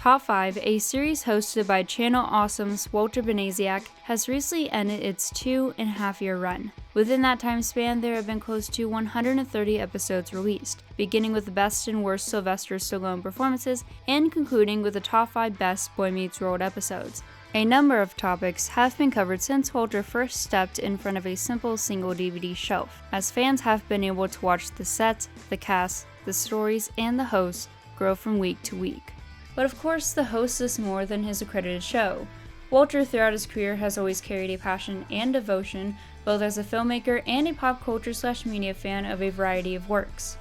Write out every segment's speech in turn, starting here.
Top 5, a series hosted by Channel Awesome's Walter Banasiak, has recently ended its 2.5-year run. Within that time span, there have been close to 130 episodes released, beginning with the best and worst Sylvester Stallone performances and concluding with the top 5 best Boy Meets World episodes. A number of topics have been covered since Walter first stepped in front of a simple single DVD shelf, as fans have been able to watch the set, the cast, the stories, and the hosts grow from week to week. But of course, the host is more than his accredited show. Walter throughout his career has always carried a passion and devotion, both as a filmmaker and a pop culture/media fan of a variety of works.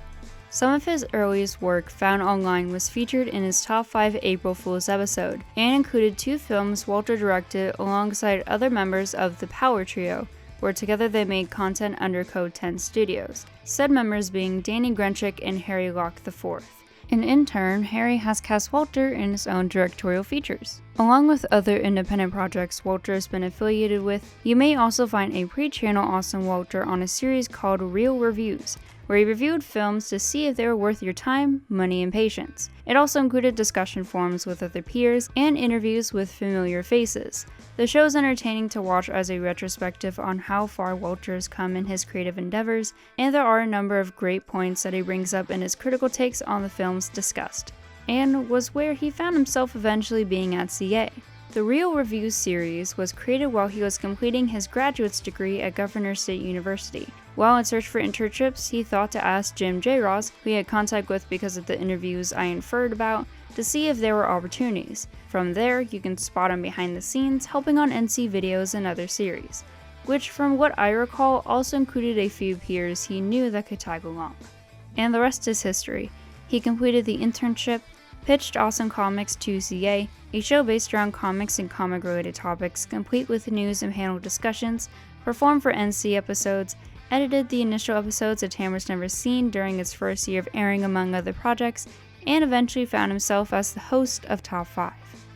Some of his earliest work found online was featured in his Top 5 April Fool's episode, and included 2 films Walter directed alongside other members of the Power Trio, where together they made content under Code 10 Studios, said members being Danny Grenchick and Harry Locke IV. And in turn, Harry has cast Walter in his own directorial features. Along with other independent projects Walter has been affiliated with, you may also find a pre-Channel Awesome Walter on a series called Real Reviews, where he reviewed films to see if they were worth your time, money, and patience. It also included discussion forums with other peers and interviews with familiar faces. The show is entertaining to watch as a retrospective on how far Walter has come in his creative endeavors, and there are a number of great points that he brings up in his critical takes on the films discussed, and was where he found himself eventually being at CA. The Real Reviews series was created while he was completing his graduate's degree at Governor State University. While in search for internships, he thought to ask Jim J. Ross, who he had contact with because of the interviews I inferred about, to see if there were opportunities. From there, you can spot him behind the scenes, helping on NC videos and other series, which from what I recall also included a few peers he knew that could tag along. And the rest is history. He completed the internship, pitched Awesome Comics to CA, a show based around comics and comic-related topics, complete with news and panel discussions, performed for NC episodes, edited the initial episodes that Tamara's never seen during its first year of airing among other projects, and eventually found himself as the host of Top 5.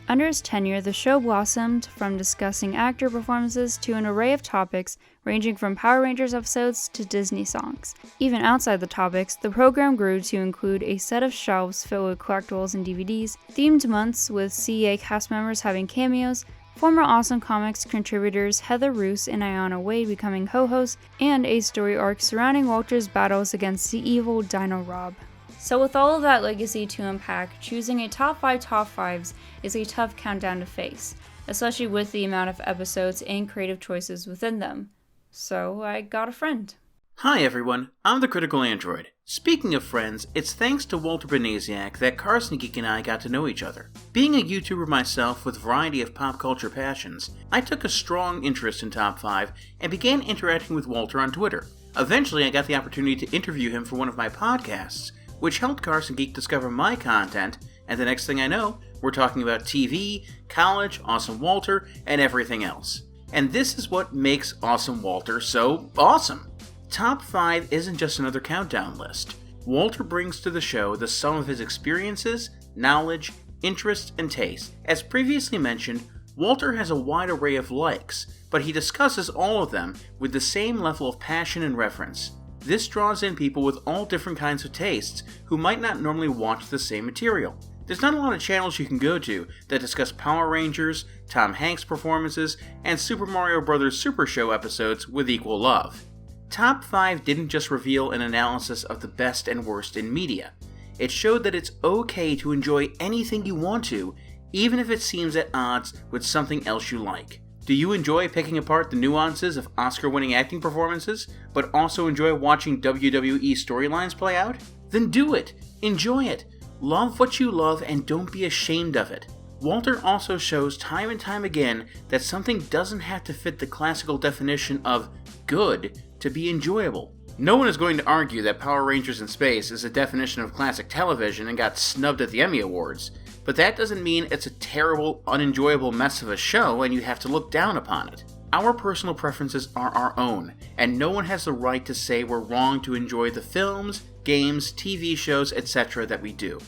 Under his tenure, the show blossomed from discussing actor performances to an array of topics ranging from Power Rangers episodes to Disney songs. Even outside the topics, the program grew to include a set of shelves filled with collectibles and DVDs, themed months with CEA cast members having cameos, former Awesome Comics contributors Heather Roos and Ayanna Wade becoming co-hosts, and a story arc surrounding Walter's battles against the evil Dino Rob. So with all of that legacy to unpack, choosing a top 5 top 5s is a tough countdown to face, especially with the amount of episodes and creative choices within them. So I got a friend. Hi everyone, I'm the Critical Android. Speaking of friends, it's thanks to Walter Banasiak that Carson Geek and I got to know each other. Being a YouTuber myself with a variety of pop culture passions, I took a strong interest in Top 5 and began interacting with Walter on Twitter. Eventually I got the opportunity to interview him for one of my podcasts, which helped Carson Geek discover my content, and the next thing I know, we're talking about TV, college, Awesome Walter, and everything else. And this is what makes Awesome Walter so awesome. Top 5 isn't just another countdown list. Walter brings to the show the sum of his experiences, knowledge, interests, and tastes. As previously mentioned, Walter has a wide array of likes, but he discusses all of them with the same level of passion and reverence. This draws in people with all different kinds of tastes who might not normally watch the same material. There's not a lot of channels you can go to that discuss Power Rangers, Tom Hanks performances, and Super Mario Bros. Super Show episodes with equal love. Top 5 didn't just reveal an analysis of the best and worst in media. It showed that it's okay to enjoy anything you want to, even if it seems at odds with something else you like. Do you enjoy picking apart the nuances of Oscar-winning acting performances, but also enjoy watching WWE storylines play out? Then do it! Enjoy it! Love what you love and don't be ashamed of it. Walter also shows time and time again that something doesn't have to fit the classical definition of good to be enjoyable. No one is going to argue that Power Rangers in Space is a definition of classic television and got snubbed at the Emmy Awards, but that doesn't mean it's a terrible, unenjoyable mess of a show and you have to look down upon it. Our personal preferences are our own, and no one has the right to say we're wrong to enjoy the films, games, TV shows, etc. that we do.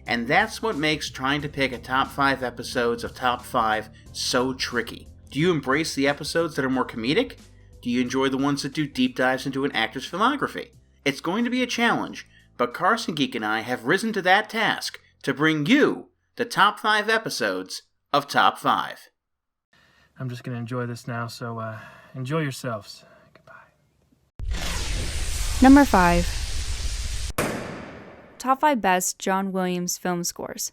And that's what makes trying to pick a top 5 episodes of Top 5 so tricky. Do you embrace the episodes that are more comedic? Do you enjoy the ones that do deep dives into an actor's filmography? It's going to be a challenge, but Carson Geek and I have risen to that task to bring you the top 5 episodes of Top 5. I'm just going to enjoy this now, so enjoy yourselves. Goodbye. Number 5. Top 5 Best John Williams Film Scores.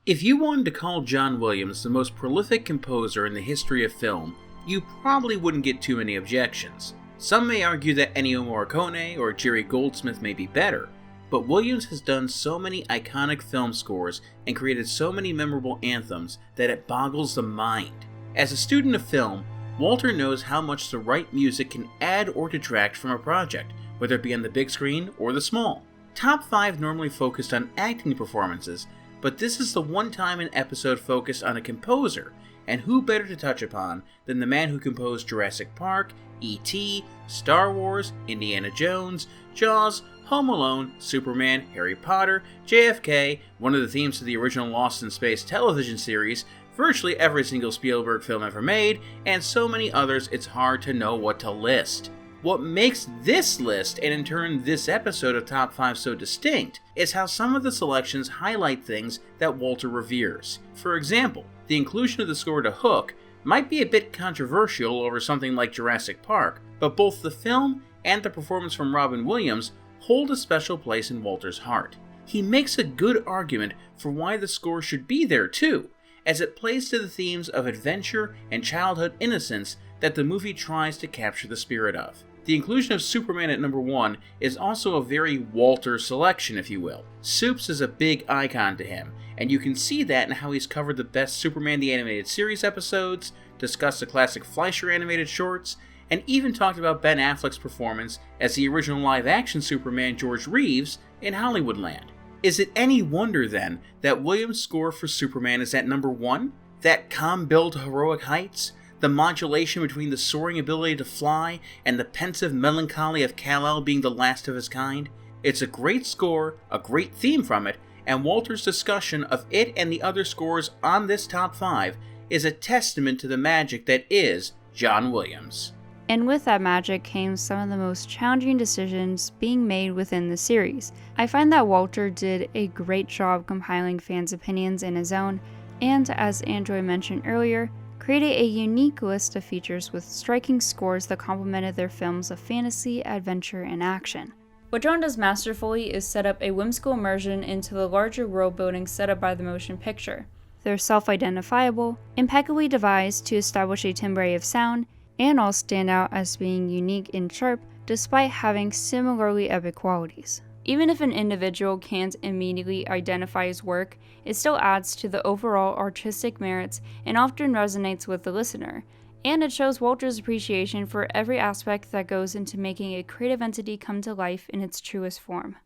If you wanted to call John Williams the most prolific composer in the history of film, you probably wouldn't get too many objections. Some may argue that Ennio Morricone or Jerry Goldsmith may be better, but Williams has done so many iconic film scores and created so many memorable anthems that it boggles the mind. As a student of film, Walter knows how much the right music can add or detract from a project, whether it be on the big screen or the small. Top 5 normally focused on acting performances, but this is the one time an episode focused on a composer, and who better to touch upon than the man who composed Jurassic Park, E.T., Star Wars, Indiana Jones, Jaws, Home Alone, Superman, Harry Potter, JFK, one of the themes of the original Lost in Space television series, virtually every single Spielberg film ever made, and so many others it's hard to know what to list. What makes this list, and in turn this episode of Top 5 so distinct, is how some of the selections highlight things that Walter reveres. For example, the inclusion of the score to Hook might be a bit controversial over something like Jurassic Park, but both the film and the performance from Robin Williams hold a special place in Walter's heart. He makes a good argument for why the score should be there too, as it plays to the themes of adventure and childhood innocence that the movie tries to capture the spirit of. The inclusion of Superman at number 1 is also a very Walter selection, if you will. Supes is a big icon to him, and you can see that in how he's covered the best Superman the Animated Series episodes, discussed the classic Fleischer animated shorts, and even talked about Ben Affleck's performance as the original live-action Superman George Reeves in Hollywoodland. Is it any wonder, then, that Williams' score for Superman is at number 1? That calm build to heroic heights? The modulation between the soaring ability to fly and the pensive melancholy of Kal-El being the last of his kind? It's a great score, a great theme from it, and Walter's discussion of it and the other scores on this Top 5 is a testament to the magic that is John Williams. And with that magic came some of the most challenging decisions being made within the series. I find that Walter did a great job compiling fans' opinions in his own, and as Android mentioned earlier, created a unique list of features with striking scores that complemented their films of fantasy, adventure, and action. What John does masterfully is set up a whimsical immersion into the larger world building set up by the motion picture. They're self-identifiable, impeccably devised to establish a timbre of sound, and all stand out as being unique and sharp despite having similarly epic qualities. Even if an individual can't immediately identify his work, it still adds to the overall artistic merits and often resonates with the listener, and it shows Walter's appreciation for every aspect that goes into making a creative entity come to life in its truest form.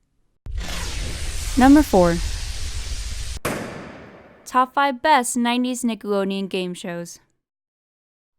Number 4. Top 5 Best 90s Nickelodeon Game Shows.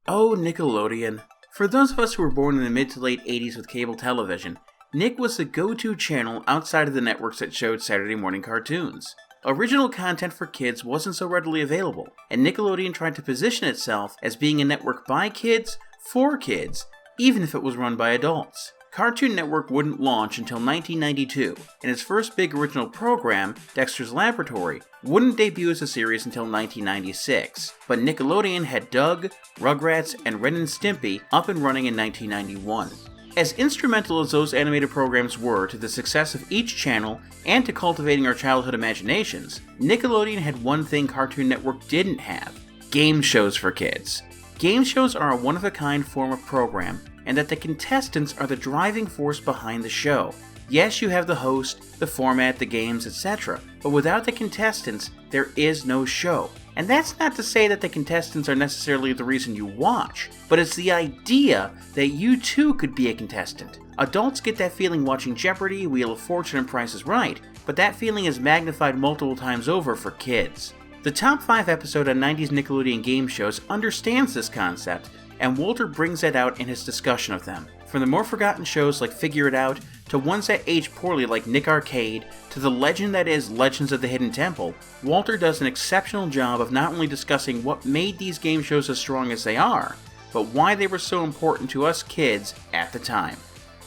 Oh, Nickelodeon. For those of us who were born in the mid to late 80s with cable television, Nick was the go-to channel outside of the networks that showed Saturday morning cartoons. Original content for kids wasn't so readily available, and Nickelodeon tried to position itself as being a network by kids, for kids, even if it was run by adults. Cartoon Network wouldn't launch until 1992, and its first big original program, Dexter's Laboratory, wouldn't debut as a series until 1996, but Nickelodeon had Doug, Rugrats, and Ren and Stimpy up and running in 1991. As instrumental as those animated programs were to the success of each channel and to cultivating our childhood imaginations, Nickelodeon had one thing Cartoon Network didn't have: game shows for kids. Game shows are a one-of-a-kind form of program, and that the contestants are the driving force behind the show. Yes, you have the host, the format, the games, etc., but without the contestants, there is no show. And that's not to say that the contestants are necessarily the reason you watch, but it's the idea that you too could be a contestant. Adults get that feeling watching Jeopardy, Wheel of Fortune, and Price is Right, but that feeling is magnified multiple times over for kids. The Top 5 episode on 90s Nickelodeon game shows understands this concept, and Walter brings that out in his discussion of them. From the more forgotten shows like Figure It Out, to ones that age poorly like Nick Arcade, to the legend that is Legends of the Hidden Temple, Walter does an exceptional job of not only discussing what made these game shows as strong as they are, but why they were so important to us kids at the time.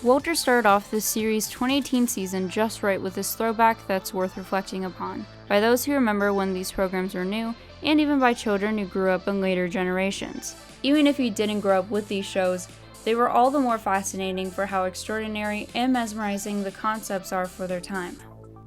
Walter started off this series' 2018 season just right with this throwback that's worth reflecting upon, by those who remember when these programs were new, and even by children who grew up in later generations. Even if you didn't grow up with these shows, they were all the more fascinating for how extraordinary and mesmerizing the concepts are for their time.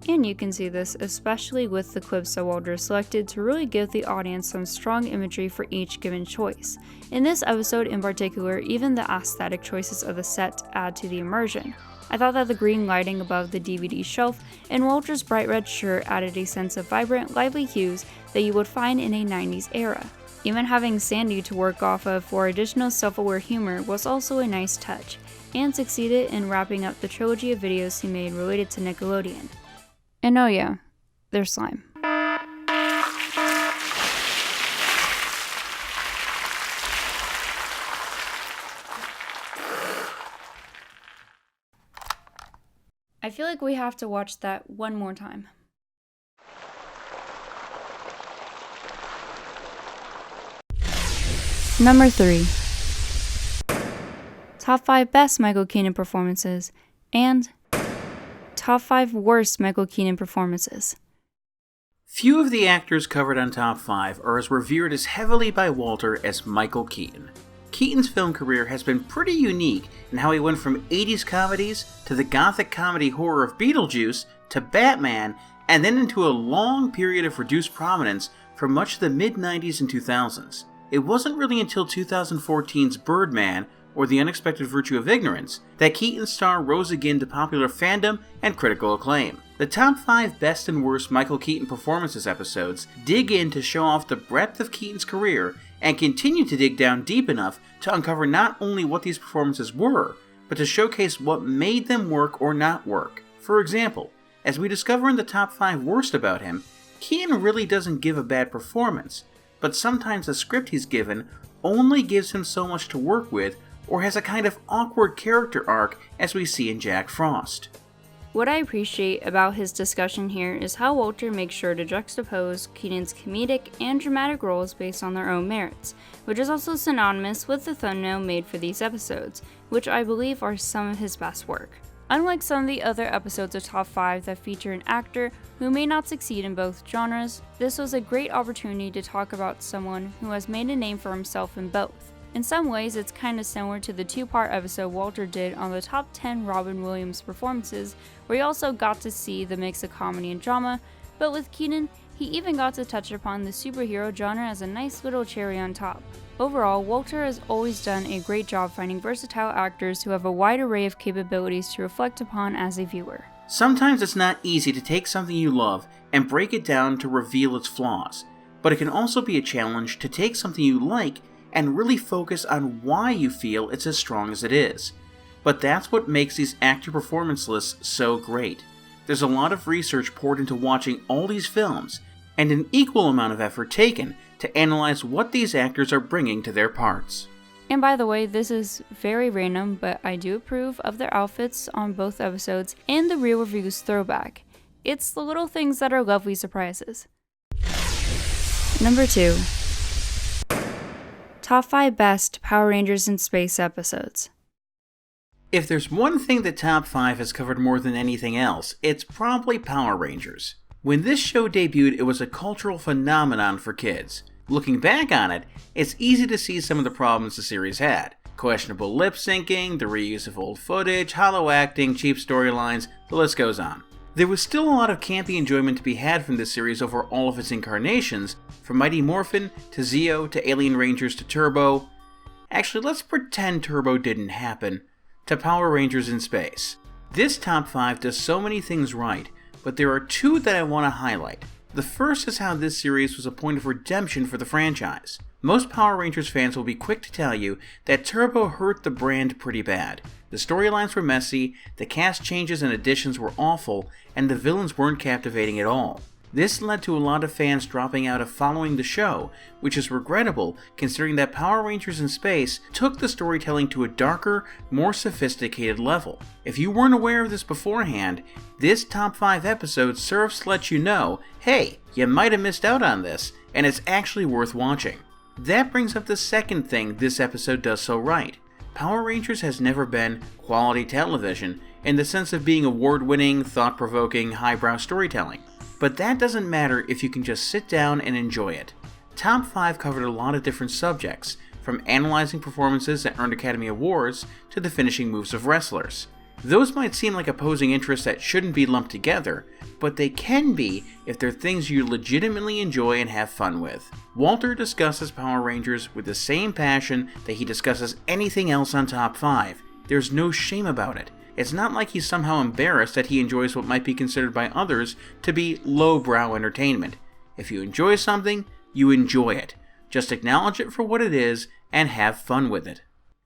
And you can see this especially with the clips that Walter selected to really give the audience some strong imagery for each given choice. In this episode in particular, even the aesthetic choices of the set add to the immersion. I thought that the green lighting above the DVD shelf and Walter's bright red shirt added a sense of vibrant, lively hues that you would find in a 90s era. Even having Sandy to work off of for additional self-aware humor was also a nice touch, and succeeded in wrapping up the trilogy of videos he made related to Nickelodeon. And oh yeah, there's slime. I feel like we have to watch that one more time. Number 3. Top 5 best Michael Keaton performances and Top 5 worst Michael Keaton performances. Few of the actors covered on Top 5 are as revered as heavily by Walter as Michael Keaton. Keaton's film career has been pretty unique in how he went from 80s comedies to the gothic comedy horror of Beetlejuice to Batman, and then into a long period of reduced prominence for much of the mid-90s and 2000s. It wasn't really until 2014's Birdman, or The Unexpected Virtue of Ignorance, that Keaton's star rose again to popular fandom and critical acclaim. The Top 5 Best and Worst Michael Keaton Performances episodes dig in to show off the breadth of Keaton's career and continue to dig down deep enough to uncover not only what these performances were, but to showcase what made them work or not work. For example, as we discover in the Top 5 Worst about him, Keaton really doesn't give a bad performance, but sometimes the script he's given only gives him so much to work with, or has a kind of awkward character arc as we see in Jack Frost. What I appreciate about his discussion here is how Walter makes sure to juxtapose Keaton's comedic and dramatic roles based on their own merits, which is also synonymous with the thumbnail made for these episodes, which I believe are some of his best work. Unlike some of the other episodes of Top 5 that feature an actor who may not succeed in both genres, this was a great opportunity to talk about someone who has made a name for himself in both. In some ways, it's kind of similar to the 2-part episode Walter did on the top 10 Robin Williams performances, where he also got to see the mix of comedy and drama, but with Keaton, he even got to touch upon the superhero genre as a nice little cherry on top. Overall, Walter has always done a great job finding versatile actors who have a wide array of capabilities to reflect upon as a viewer. Sometimes it's not easy to take something you love and break it down to reveal its flaws, but it can also be a challenge to take something you like and really focus on why you feel it's as strong as it is. But that's what makes these actor performance lists so great. There's a lot of research poured into watching all these films, and an equal amount of effort taken to analyze what these actors are bringing to their parts. And by the way, this is very random, but I do approve of their outfits on both episodes and the Real Reviews throwback. It's the little things that are lovely surprises. Number 2. Top 5 best Power Rangers in Space episodes. If there's one thing that Top 5 has covered more than anything else, it's probably Power Rangers. When this show debuted, it was a cultural phenomenon for kids. Looking back on it, it's easy to see some of the problems the series had. Questionable lip syncing, the reuse of old footage, hollow acting, cheap storylines, the list goes on. There was still a lot of campy enjoyment to be had from this series over all of its incarnations, from Mighty Morphin to Zeo to Alien Rangers to Turbo. Actually, let's pretend Turbo didn't happen. To Power Rangers in Space. This Top 5 does so many things right, but there are two that I want to highlight. The first is how this series was a point of redemption for the franchise. Most Power Rangers fans will be quick to tell you that Turbo hurt the brand pretty bad. The storylines were messy, the cast changes and additions were awful, and the villains weren't captivating at all. This led to a lot of fans dropping out of following the show, which is regrettable considering that Power Rangers in Space took the storytelling to a darker, more sophisticated level. If you weren't aware of this beforehand, this Top 5 episode serves to let you know, hey, you might have missed out on this, and it's actually worth watching. That brings up the second thing this episode does so right. Power Rangers has never been quality television in the sense of being award-winning, thought-provoking, highbrow storytelling. But that doesn't matter if you can just sit down and enjoy it. Top 5 covered a lot of different subjects, from analyzing performances that earned Academy Awards to the finishing moves of wrestlers. Those might seem like opposing interests that shouldn't be lumped together, but they can be if they're things you legitimately enjoy and have fun with. Walter discusses Power Rangers with the same passion that he discusses anything else on Top 5. There's no shame about it. It's not like he's somehow embarrassed that he enjoys what might be considered by others to be lowbrow entertainment. If you enjoy something, you enjoy it. Just acknowledge it for what it is and have fun with it.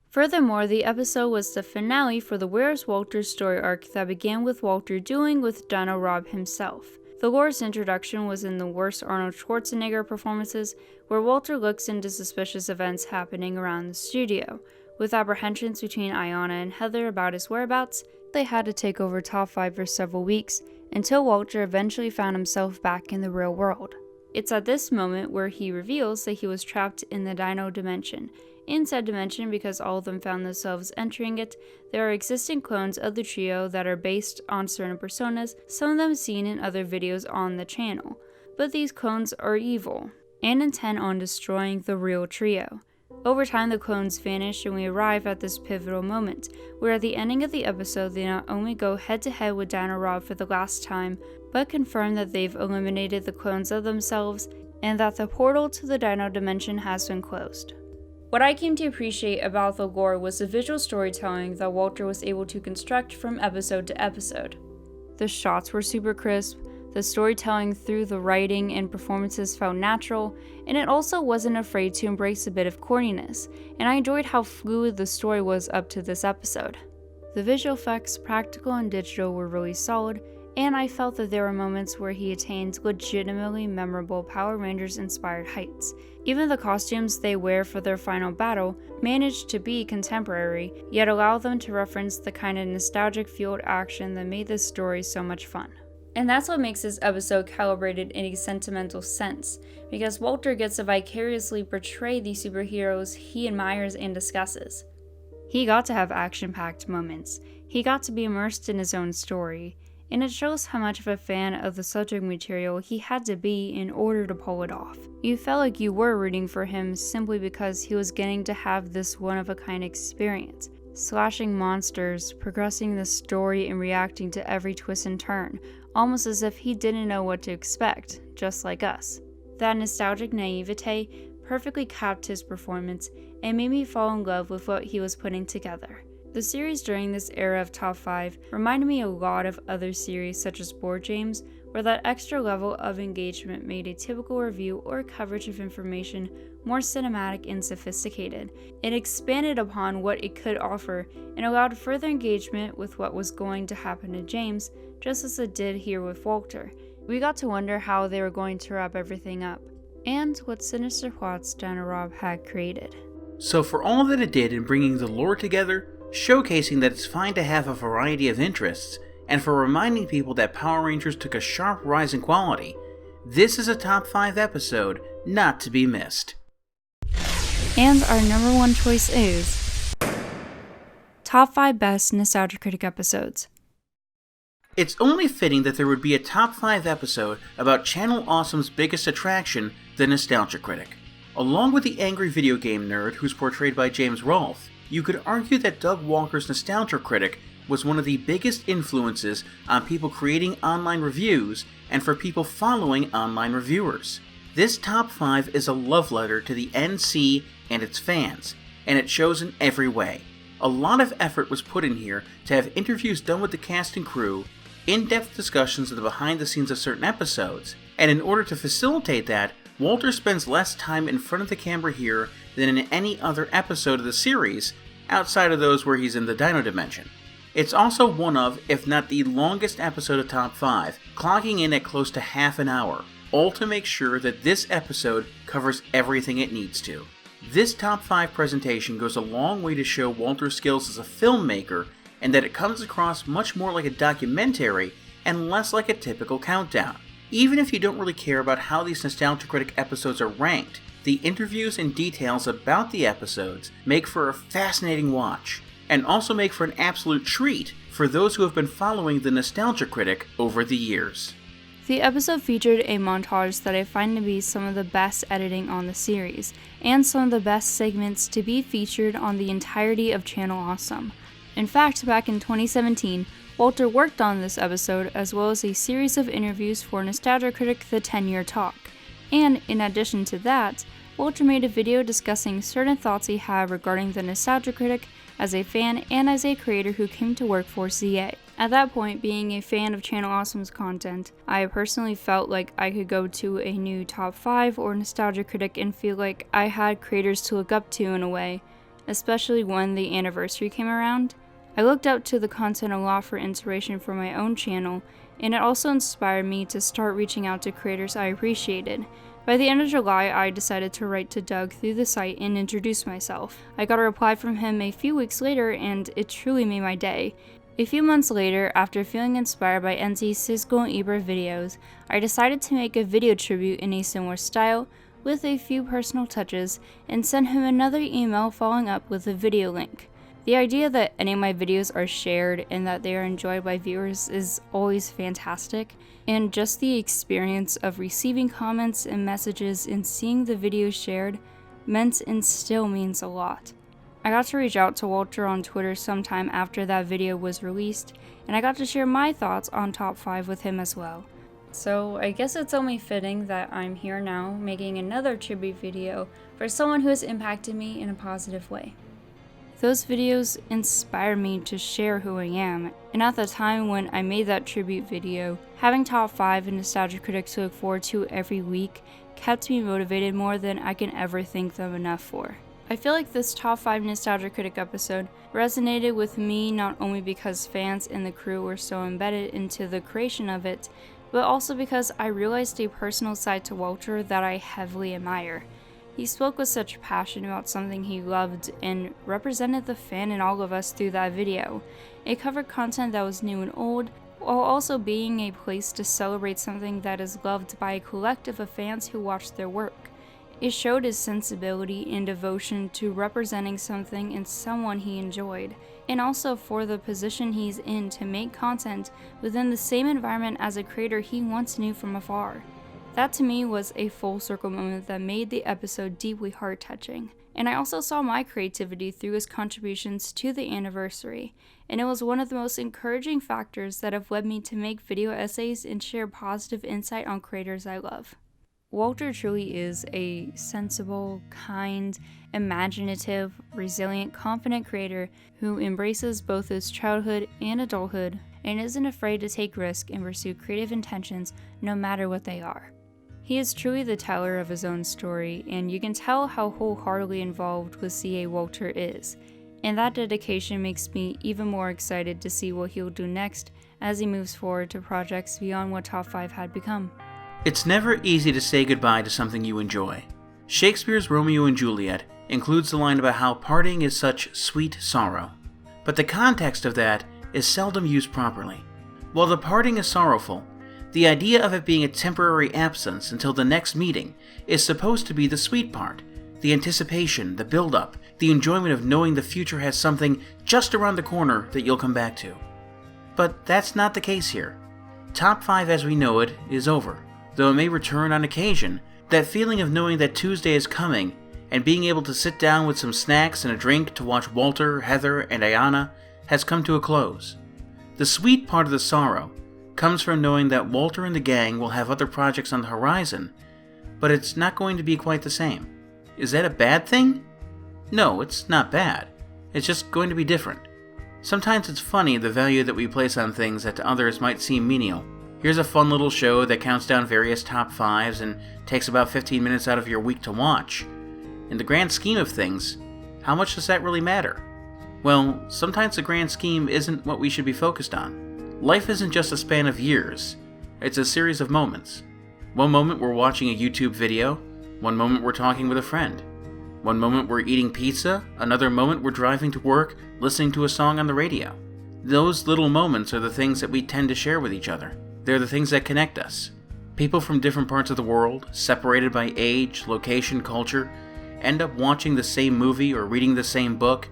Furthermore, the episode was the finale for the Where's Walter story arc that began with Walter dueling with Dino Rob himself. The lore's introduction was in the worst Arnold Schwarzenegger performances, where Walter looks into suspicious events happening around the studio. With apprehensions between Ayana and Heather about his whereabouts, they had to take over Top 5 for several weeks, until Walter eventually found himself back in the real world. It's at this moment where he reveals that he was trapped in the Dino dimension. In said dimension, because all of them found themselves entering it, there are existing clones of the trio that are based on certain personas, some of them seen in other videos on the channel. But these clones are evil, and intent on destroying the real trio. Over time, the clones vanish, and we arrive at this pivotal moment, where at the ending of the episode, they not only go head-to-head with Dino Rob for the last time, but confirm that they've eliminated the clones of themselves, and that the portal to the Dino dimension has been closed. What I came to appreciate about the lore was the visual storytelling that Walter was able to construct from episode to episode. The shots were super crisp, the storytelling through the writing and performances felt natural, and it also wasn't afraid to embrace a bit of corniness, and I enjoyed how fluid the story was up to this episode. The visual effects, practical and digital, were really solid, and I felt that there were moments where he attained legitimately memorable Power Rangers-inspired heights. Even the costumes they wear for their final battle managed to be contemporary, yet allow them to reference the kind of nostalgic-fueled action that made this story so much fun. And that's what makes this episode calibrated in a sentimental sense, because Walter gets to vicariously portray the superheroes he admires and discusses. He got to have action-packed moments, he got to be immersed in his own story, and it shows how much of a fan of the subject material he had to be in order to pull it off. You felt like you were rooting for him simply because he was getting to have this one-of-a-kind experience, slashing monsters, progressing the story and reacting to every twist and turn, almost as if he didn't know what to expect, just like us. That nostalgic naivete perfectly capped his performance and made me fall in love with what he was putting together. The series during this era of Top 5 reminded me a lot of other series such as Board Games, where that extra level of engagement made a typical review or coverage of information more cinematic and sophisticated. It expanded upon what it could offer and allowed further engagement with what was going to happen to James, just as it did here with Walter. We got to wonder how they were going to wrap everything up, and what sinister plots Dino Rob had created. So for all that it did in bringing the lore together, showcasing that it's fine to have a variety of interests, and for reminding people that Power Rangers took a sharp rise in quality, this is a Top 5 episode not to be missed. And our number one choice is Top 5 Best Nostalgia Critic Episodes. It's only fitting that there would be a Top 5 episode about Channel Awesome's biggest attraction, the Nostalgia Critic. Along with the angry video game nerd who's portrayed by James Rolfe, you could argue that Doug Walker's Nostalgia Critic was one of the biggest influences on people creating online reviews and for people following online reviewers. This Top 5 is a love letter to the NC and its fans, and it shows in every way. A lot of effort was put in here to have interviews done with the cast and crew, in-depth discussions of the behind the scenes of certain episodes, and in order to facilitate that, Walter spends less time in front of the camera here than in any other episode of the series, outside of those where he's in the Dino Dimension. It's also one of, if not the longest episode of Top 5, clocking in at close to half an hour, all to make sure that this episode covers everything it needs to. This Top 5 presentation goes a long way to show Walter's skills as a filmmaker, and that it comes across much more like a documentary and less like a typical countdown. Even if you don't really care about how these Nostalgia Critic episodes are ranked, The interviews and details about the episodes make for a fascinating watch, and also make for an absolute treat for those who have been following the Nostalgia Critic over the years. The episode featured a montage that I find to be some of the best editing on the series, and some of the best segments to be featured on the entirety of Channel Awesome. In fact, back in 2017, Walter worked on this episode as well as a series of interviews for Nostalgia Critic The 10-Year Talk. And in addition to that, Walter made a video discussing certain thoughts he had regarding the Nostalgia Critic as a fan and as a creator who came to work for CA. At that point, being a fan of Channel Awesome's content, I personally felt like I could go to a new Top 5 or Nostalgia Critic and feel like I had creators to look up to in a way, especially when the anniversary came around. I looked up to the content a lot for inspiration for my own channel, and it also inspired me to start reaching out to creators I appreciated. By the end of July, I decided to write to Doug through the site and introduce myself. I got a reply from him a few weeks later, and it truly made my day. A few months later, after feeling inspired by NC's Siskel and Ebert videos, I decided to make a video tribute in a similar style, with a few personal touches, and sent him another email following up with a video link. The idea that any of my videos are shared and that they are enjoyed by viewers is always fantastic, and just the experience of receiving comments and messages and seeing the videos shared meant and still means a lot. I got to reach out to Walter on Twitter sometime after that video was released, and I got to share my thoughts on Top 5 with him as well. So I guess it's only fitting that I'm here now making another tribute video for someone who has impacted me in a positive way. Those videos inspired me to share who I am, and at the time when I made that tribute video, having Top 5 and Nostalgia Critic to look forward to every week kept me motivated more than I can ever thank them enough for. I feel like this Top 5 Nostalgia Critic episode resonated with me not only because fans and the crew were so embedded into the creation of it, but also because I realized a personal side to Walter that I heavily admire. He spoke with such passion about something he loved and represented the fan in all of us through that video. It covered content that was new and old, while also being a place to celebrate something that is loved by a collective of fans who watch their work. It showed his sensibility and devotion to representing something and someone he enjoyed, and also for the position he's in to make content within the same environment as a creator he once knew from afar. That to me was a full circle moment that made the episode deeply heart-touching. And I also saw my creativity through his contributions to the anniversary, and it was one of the most encouraging factors that have led me to make video essays and share positive insight on creators I love. Walter truly is a sensible, kind, imaginative, resilient, confident creator who embraces both his childhood and adulthood and isn't afraid to take risks and pursue creative intentions no matter what they are. He is truly the teller of his own story, and you can tell how wholeheartedly involved with CA Walter is, and that dedication makes me even more excited to see what he'll do next as he moves forward to projects beyond what Top 5 had become. It's never easy to say goodbye to something you enjoy. Shakespeare's Romeo and Juliet includes the line about how parting is such sweet sorrow, but the context of that is seldom used properly. While the parting is sorrowful, the idea of it being a temporary absence until the next meeting is supposed to be the sweet part, the anticipation, the build-up, the enjoyment of knowing the future has something just around the corner that you'll come back to. But that's not the case here. Top 5 as we know it is over. Though it may return on occasion, that feeling of knowing that Tuesday is coming and being able to sit down with some snacks and a drink to watch Walter, Heather, and Ayana has come to a close. The sweet part of the sorrow comes from knowing that Walter and the gang will have other projects on the horizon, but it's not going to be quite the same. Is that a bad thing? No, it's not bad. It's just going to be different. Sometimes it's funny the value that we place on things that to others might seem menial. Here's a fun little show that counts down various top 5s and takes about 15 minutes out of your week to watch. In the grand scheme of things, how much does that really matter? Well, sometimes the grand scheme isn't what we should be focused on. Life isn't just a span of years, it's a series of moments. One moment we're watching a YouTube video, one moment we're talking with a friend. One moment we're eating pizza, another moment we're driving to work, listening to a song on the radio. Those little moments are the things that we tend to share with each other. They're the things that connect us. People from different parts of the world, separated by age, location, culture, end up watching the same movie or reading the same book,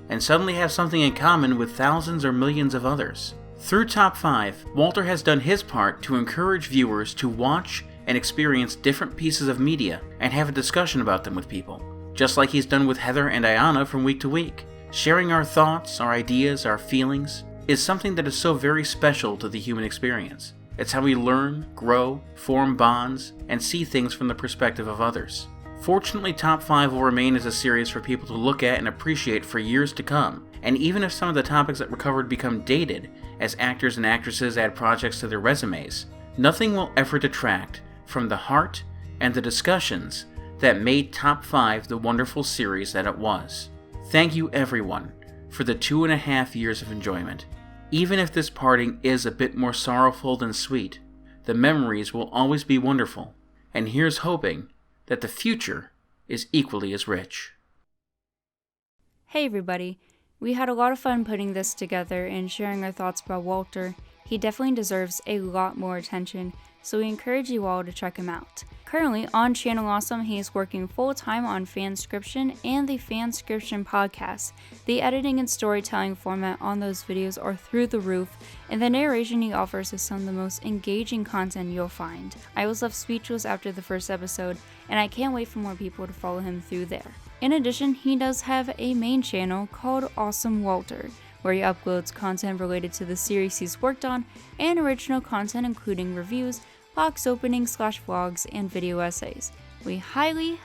and suddenly have something in common with thousands or millions of others. Through Top 5, Walter has done his part to encourage viewers to watch and experience different pieces of media and have a discussion about them with people, just like he's done with Heather and Ayana from week to week. Sharing our thoughts, our ideas, our feelings is something that is so very special to the human experience. It's how we learn, grow, form bonds, and see things from the perspective of others. Fortunately, Top 5 will remain as a series for people to look at and appreciate for years to come, and even if some of the topics that were covered become dated as actors and actresses add projects to their resumes, nothing will ever detract from the heart and the discussions that made Top 5 the wonderful series that it was. Thank you everyone for the 2.5 years of enjoyment. Even if this parting is a bit more sorrowful than sweet, the memories will always be wonderful, and here's hoping that the future is equally as rich. Hey everybody, we had a lot of fun putting this together and sharing our thoughts about Walter. He definitely deserves a lot more attention, so we encourage you all to check him out. Currently on Channel Awesome, he is working full-time on Fanscription and the Fanscription podcast. The editing and storytelling format on those videos are through the roof, and the narration he offers is some of the most engaging content you'll find. I was left speechless after the first episode, and I can't wait for more people to follow him through there. In addition, he does have a main channel called Awesome Walter, where he uploads content related to the series he's worked on, and original content including reviews, box openings / vlogs, and video essays. We highly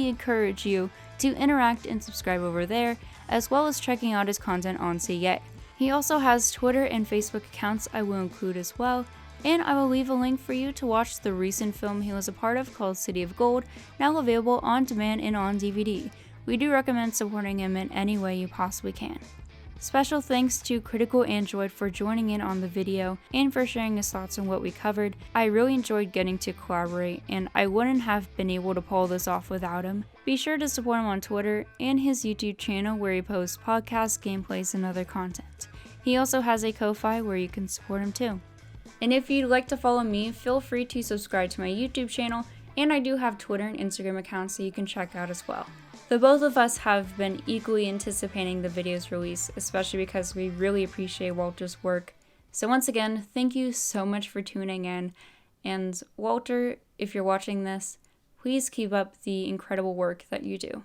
encourage you to interact and subscribe over there, as well as checking out his content on CA. He also has Twitter and Facebook accounts I will include as well, and I will leave a link for you to watch the recent film he was a part of called City of Gold, now available on demand and on DVD. We do recommend supporting him in any way you possibly can. Special thanks to Critical Android for joining in on the video and for sharing his thoughts on what we covered. I really enjoyed getting to collaborate, and I wouldn't have been able to pull this off without him. Be sure to support him on Twitter and his YouTube channel where he posts podcasts, gameplays, and other content. He also has a Ko-Fi where you can support him too. And if you'd like to follow me, feel free to subscribe to my YouTube channel, and I do have Twitter and Instagram accounts that you can check out as well. The both of us have been equally anticipating the video's release, especially because we really appreciate Walter's work. So once again, thank you so much for tuning in, and Walter, if you're watching this, please keep up the incredible work that you do.